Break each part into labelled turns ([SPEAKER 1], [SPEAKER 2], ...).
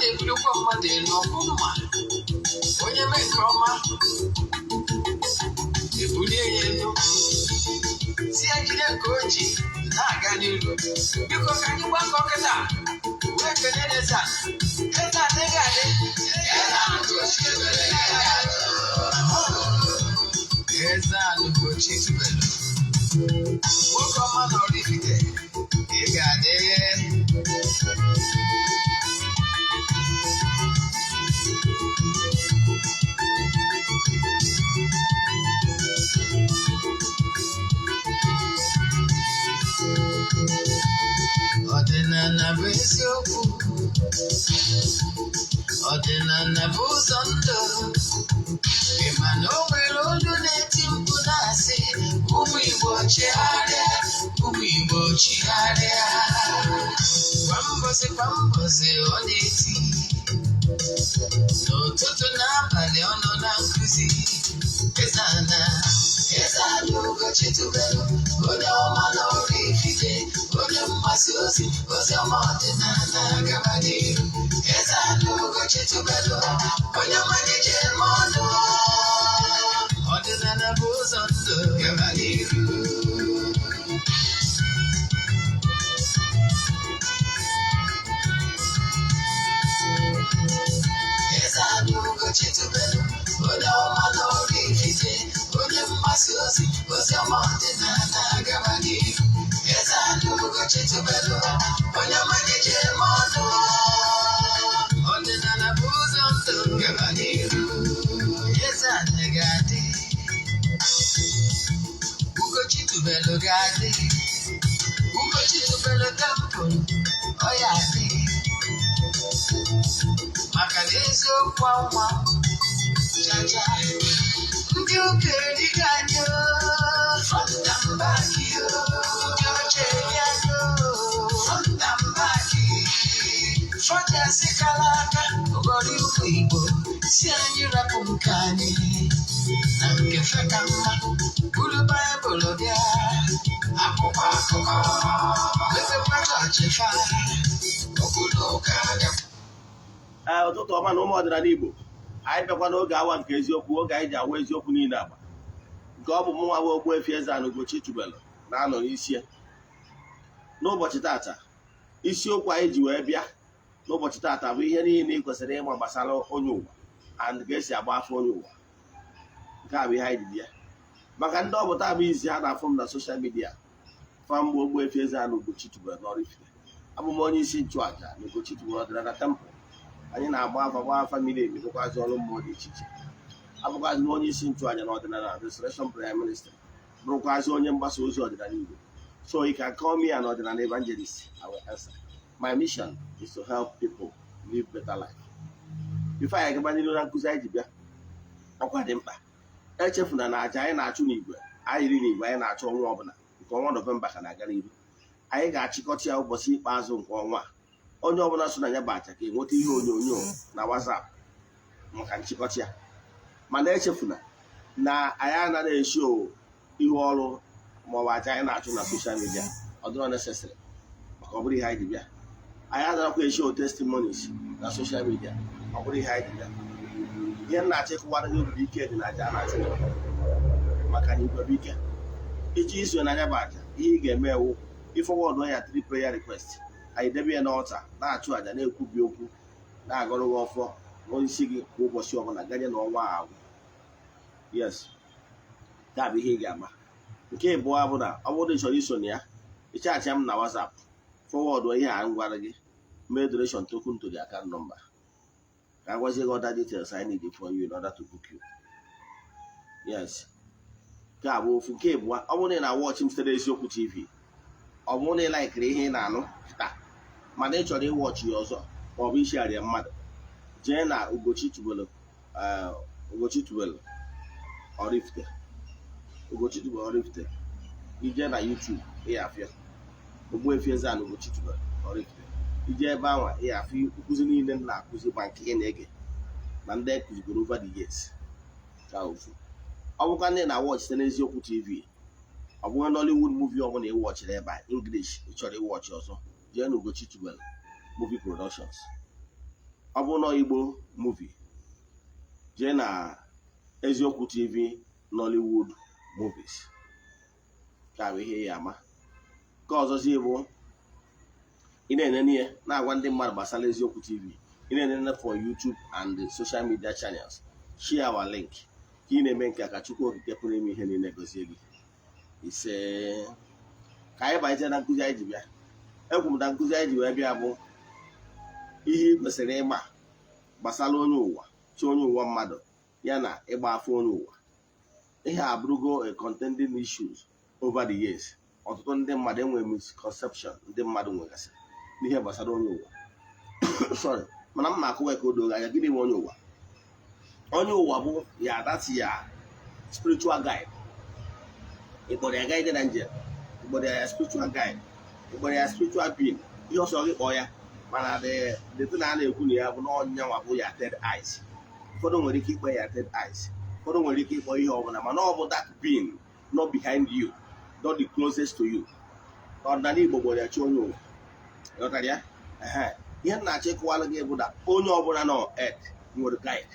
[SPEAKER 1] na-ebuli ụkwụ mmadụ elu ọkụma onye mee nke ọma ebulie ya elu si ya jide ka o ji na-aga n'iru biko ka anyị gbakọ kịta wee kelee Eze-Ana adịghị adị Eze-Ana Ugochitubelu nwoke ọma na oraifite ị ga-adị ọdịnala bụ eziokwu ọdịnala bụ ụzọ ndụ ị ma na o nwere olu na-eti mkpu na-asị ụmụ Igbo chigharịa ụmụ Igbo chigharịa kwa mbọsị ọ na-eti n'ụtụtụ n'abalị ọ nọ na nkụzi Eze-Ana Ugochitubelu onye ọma na oraifite onye mgbasa ozi ọma ọdịnala gaba n'ihu Eze-Ana Ugochitubelu onye malije eme ọnụ ọdịnala bụ ụzọ ndụ gaba n'ihu Eze-Ana Ugochitubelu onye ọma na oraifite onye mgbasa ozi ọma ọdịnala gaba n'ihu Eze-Ana Ugochitubelu onye malije eme ọnụ ọdịnala bụ ụzọ ndụ gaba n'ihu Eze-Ana ga-adị Ugochitubelu ga-adị Ugochitubelu tempụl ọ ya adị maka na eziokwu ọnwa jaja ndị ụka erighị anyị fọnda mbaki ndị oche eri anyị fọnda mbaki fọda sikala aka ụgọrọ ụmụ Igbo si anyị rapụ nke anyị na nke feka mma buru Baịbụl bịa akwụkwọ akụkọ mepekwa chọọchị fa obodo ụka
[SPEAKER 2] ụtụtụ ọma na ụmụ ọdịnala Igbo anyị bịakwa n'oge awa nke eziokwu oge anyị ji awa eziokwu niile agba nke ọ bụ mụ nwa Ogbuefi Eze-Ana Ugochitubelu na-anọ n'isi n'ụbọchị tata isiokwu anyị ji wee bịa n'ụbọchị tata bụ ihe niile ị kwesịrị ịma gbasara onye ụwa and ka esi agba afọ onye ụwa nke a bụ ihe anyị ji bịa maka ndị ọbụta bụ izi ha na-afụ m na soshal midia famgbe Ogbuefi Eze-Ana Ugochitubelu na oraifite abụ m onye isi nchụaja na Ugochitubelu ọdịnala tempụl anyị na-agba afa miri emi bụkwazị ọrụ mmụọ dị iche iche abụkwazị onye isi nchụaja na ọdịnala restoration prime minister bụrụkwazị onye mgbasa ozi ọdịnala Igbo so you can call me an ọdịnala evangelist. I will answer. My mission is to help people live better life. Before I gaba n'iru na nkụzi anyị ji bịa ọkwa dị mkpa echefuna na aja anyị na-achụ n'igwe anyị iri n'igwe anyị na-achụ ọnwa ọbụla nke ọnwa Nọvemba ka na-aga n'ihu anyị ga-achịkọta ya ụbọchị ikpeazụ nke ọnwa onye ọbụla so na ya bụ aja ka enweta ihe onyonyo na WhatsApp maka nchịkọta ya mana echefuna na anyị anaghị eshi ihu ọrụ maọbụ aja anyị na-achụ na soshal midia ọ dịrọ necessary maka ọ bụrụ ihe anyị ji bịa anyị anaghịkwa eshi testimonies na soshal midia ọ bụrụ ihe anyị ji bịa ihe m na-achịkọwara gị obi ike dị na aja a na-achụ maka na igwe bụ ike iji iso na ya bụ aja ihe ị ga-eme ewu ịfọwọdụ ya 3 prayer request anyị debe ya n'ọta na-achụ aja na-ekwubi okwu na-agọrọ gị ọfọ n'isi gị kwa ụbọchị ọbụla ganye n'ọnwa ahụ yes ka bụ ihe ị ga-agba nke ịbụọ bụ na ọ bụrụ ịchọrọ iso na ya ịchaachị m na WhatsApp fọwọdụ ihe a m gwara gị mee donation token to the account number ka a gwazie gị other details I need for you in order to book you yes ka bụ ofu nke ịbụọ ọ bụrụ na ị na-watch m site n'Eziokwu TV ọ bụrụ na ị laikiri ihe ị na-anụ taa mana ị chọrọ ịwọchị ya ọzọ ma ọ bụ ishigharịa mmadụ jee na Ugochitubelu oraifite Ugochitubelu oraifite ije na YouTube ịyafịa Ogbuefi Eze-Ana Ugochitubelu oraifite ije ebe ahụ ịyafụ nkụzi niile m na-akụzi ma nke ị na-ege na ndị ekụzigoro over the years ka ofu ọ bụkwa ndị na-awọchị site n'Eziokwu TV ọ bụghị Nollywood movie ọ bụla ịwọchịrị ebe a English ị chọrọ ịwọchị ọzọ jee na Ugochitubelu movie productions ọ bụ na Igbo movie jee na Eziokwu TV Nollywood movies ka bụ ihe ya ama. Ka ọzọzi bụ ị na-enene ya na-agwa ndị mmadụ gbasara Eziokwu TV, ị na-enene for YouTube and the social media channels, share our link ka ị na-eme nke ka Chukwu Okike pụrụ ime ihe niile gozie gị. Ise ka anyị banye na nkụzi anyị ji bịa. Ekwu m na nkụzi anyị ji wee bịa bụ ihe ị kwesịrị ịgba gbasara onye ụwa, chi onye ụwa mmadụ ya na ịgba afọ onye ụwa. Ihe abụrụgo a contending issues over the years. Ọtụtụ ndị mmadụ enwere misconception ndị mmadụ nwegasịrị n'ihe gbasara onye ụwa. Sorry, mana m na-akụwa ka o doo anya gịnị bụ onye ụwa. Onye ụwa bụ ya that's ya spiritual guide. Ịkpọrọ ya guide angel, ịkpọrọ ya spiritual guide, ịkpọrọ ya spiritual being, ihe ọsọ gị kpọọ ya. Mana the thing a na-ekwu na ya bụ na ọnyanwa bụ ya third eyes. Ụfọdụ nwere ike ikpe ya third eyes, ụfọdụ nwere ike ịkpọ ihe ọbụla, mana ọ bụ that being not behind you, not the closest to you. Ọdịnala Igbo gbọrọ ya chi onye ụwa. Ghọtara ya? Ihe m na-achọ ịkọwara gị bụ na onye ọbụla nọ earth nwere guide.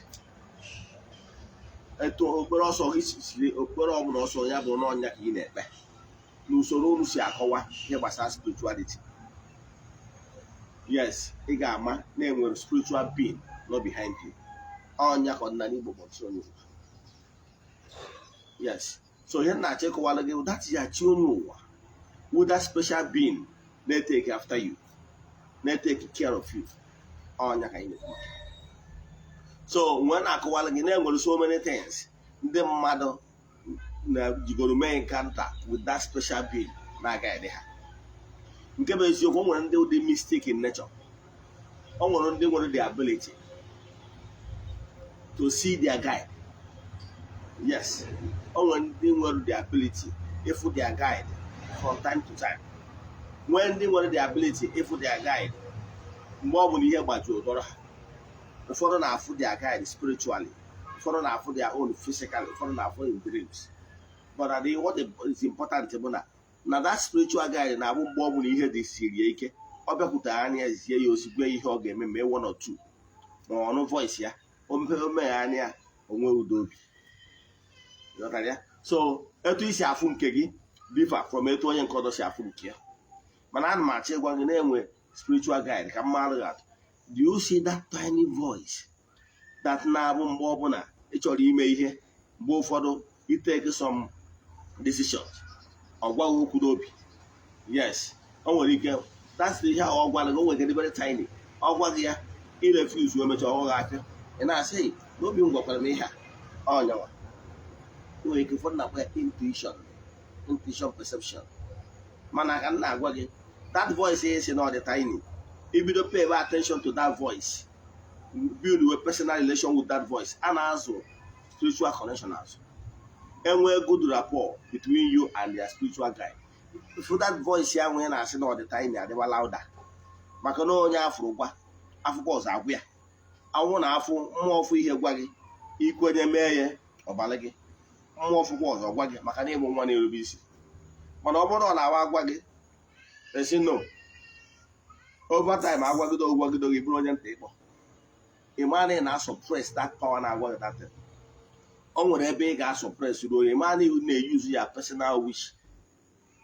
[SPEAKER 2] Etu okpere ọsọ gị siri okpere ọbụla ọsọ ya bụ n'ọnya ka ị na-ekpe n'usoro unu si akọwa ihe gbasara spirituality. Yes, ị ga-ama na enwere spiritual being nọ behind you. Ọnya ka ọdịnala Igbo bụ chi onye ụwa. Yes, so ihe m na-achọ ịkọwara gị bụ that ya chi onye ụwa with that special being na-take after you, na-take care of you. Ọnya ka ị na-ekwu. So mgbe na-akọwara gị na-enwere so many things ndị mmadụ na-jigoro mee encounter with that special being na-aga ede ha. Nke bụ eziokwu, o nwere ndị dị mystic in nature. O nwere ndị nwere the ability to see their guide. Yes, o nwere ndị nwere the ability ịfụ their guide from time to time. Nwee ndị nwere the ability ịfụ their guide mgbe ọ bụla ihe gbajuru dọrọ ha. Ụfọdụ na-afụ their guide spiritually, ụfọdụ na-afụ their own physically, ụfọdụ na-afụ in dreams. But what is important bụ na that spiritual guide na-abụ mgbe ọ bụla ihe dị siri ike, ọ bịakwutere anya zie ya osigwe ihe ọ ga-eme mee one or two, ma ọnụ voice ya ome ya anya onwe udo obi. So etu isi afụ nke gị differ from etu onye nke ọzọ si afụ nke ya. Mana ana m achọ ịgwa gị na-enwe spiritual guide ka mmadụ ga-atụ. Do you see that tiny voice that na-abụ mgbe ọbụla ị chọrọ ime ihe, mgbe ụfọdụ iteke some decisions, ọ gwaghị okwu n'obi? Yes, o nwere ike that's the ihe ọ gwara gị, o nwere very tiny. Ọ gwa gị ya irefuse emecha ọghọghị aka, ị na-asị n'obi m gwakwara m ihe a. Ọnyanwa nwere ike ụfọdụ na-akpọ ya intuition perception. Mana ka m na-agwa gị that voice si na ọ dị tiny. Ibido pay attention to that voice, build a personal relation with that voice, and also spiritual connection. Also, and we good rapport between you and your spiritual guide. If that voice here when I say all the time, they were louder. Maka no onye afro gwa, afro ọzọ agwa ya. Awụ na afọ mmụọ ọfụ ihe gwa gị, ikwenye mee ya ọbala gị. Mmụọ ọfụ kwa ọzọ gwa gị maka na ịbụ nwa na-erube isi. Mana ọ bụrụ na ọ na-awa agwa gị, esi no. Over time, agwagido gị bụrụ onye ntị ịkpọ. Ị ma na ị na-suppress that power na-agwa gị that thing. O nwere ebe ị ga-suppress ruo, ị ma na ị na-use ya personal wish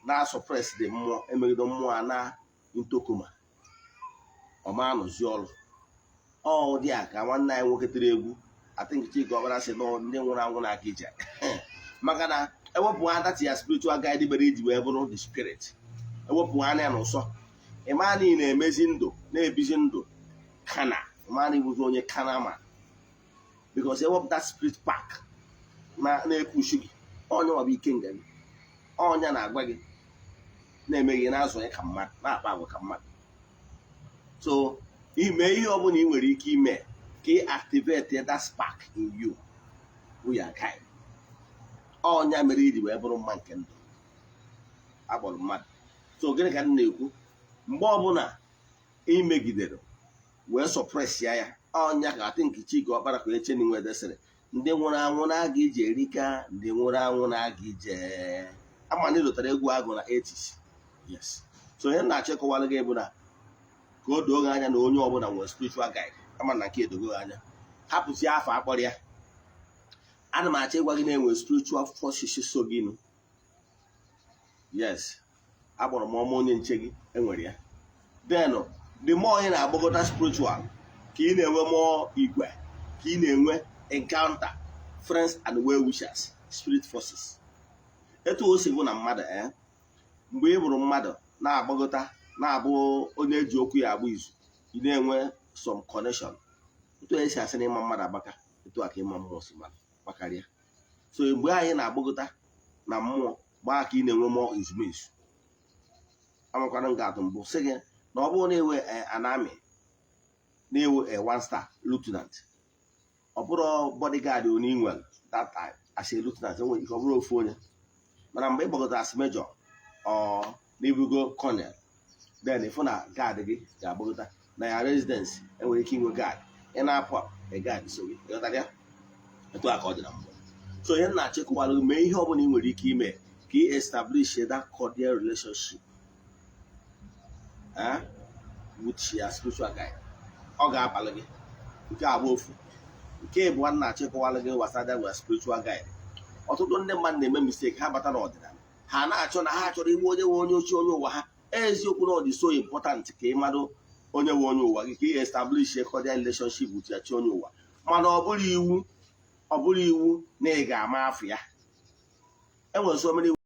[SPEAKER 2] na-suppress dị mmụọ, emegido mmụọ a na ntokoma. Ọ ma anụzi ọrụ. Ọ dị a ka nwanne anyị nwoke tiri egwu, I think Chika ọbara sị na ndị nwụrụ anwụ na-aka ije. Maka na ewepụ ha dati ya spiritual guide mere iji wee bụrụ the spirit. Ewepụ ha anya n'ụsọ. Imani na-emezi ndụ na-ebizi ndụ kana Imani bụzi onye kana ma because ewepụ that spirit park na-ekwuchi gị. Onye ọbụ ike nga gị, onye na-agwa gị na-eme gị na-azụ ya ka mmadụ, na-akpa agwa ka mmadụ. So ime ihe ọbụla ị nwere ike ime ka ị activate that spark in you bụ ya guide. Onye mere iji wee bụrụ mma nke ndụ akpọrọ mmadụ. So gịnị ka m na-ekwu? Mgbe ọbụla imegidere wee suppress ya ọnya ka atị nke Chika ọkpara ka eche n'inwe desịrị ndị nwụrụ anwụ na-aga ije erika, ndị nwụrụ anwụ na-aga ije ama na ịlụtara egwu agụ na 80s. Yes, so ihe m na-achọ ịkọwara gị bụ na ka o doo gị anya na onye ọbụla nwere spiritual guide. ama na nke edogo anya hapụzie afọ akpọrọ ya. Ana m achọ ịgwa gị na-enwe spiritual forces so gị nụ. Yes, akpọrọ m ọma onye nche gị, enwere ya. Then the more ị na-agbagọta spiritual ka ị na-enwe more igwe, ka ị na-enwe encounter friends and well wishers, spirit forces. Etu o si bụ na mmadụ mgbe ị bụrụ mmadụ na-agbagọta na-abụ onye eji okwu ya agba izu, ị na-enwe some connection. Etu esi asị na ịma mmadụ agbaka, etu aka ịma mmụọ si mmadụ gbakarịa. So mgbe anyị na-agbagọta na mmụọ gbaa ka ị na-enwe mmụọ izumezu. Amakwana nga atụ mbụ sị gị na ọ bụrụ na-ewe an army na-ewe a 1-star lieutenant, ọ bụrụ bodyguard onye nwere that time as a lieutenant, enwere ike ọ bụrụ ofu onye. Mana mgbe ị gbagọtara as major ọ na-ebugo colonel, then ịfụ na guard gị ga-agbagọta na ya residence, enwere ike inwe guard. Ị na-apụ a guard so gị ịghọtara ya. Etu a ka ọ dị na mbụ. So ihe na-achịkọwara gị mee ihe ọ bụla ị nwere ike ime ka ị establish that cordial relationship with your spiritual guide. Ọ ga-abalị gị. Nke abụọ ofu. Nke ịbụọ na-achịkọwara gị gbasara with spiritual guide. Ọtụtụ ndị mmadụ na-eme mistake, ha bata n'ọdịnala ha na-achọ na ha chọrọ inwe onye nwe onye ochie onye ụwa ha. Eziokwu na ọ dị so important ka ị mmadụ onye nwe onye ụwa gị, ka ị establish a cordial relationship with your chi onye ụwa. Mana ọ bụrụ iwu na ị ga-ama afọ ya. Enwere so many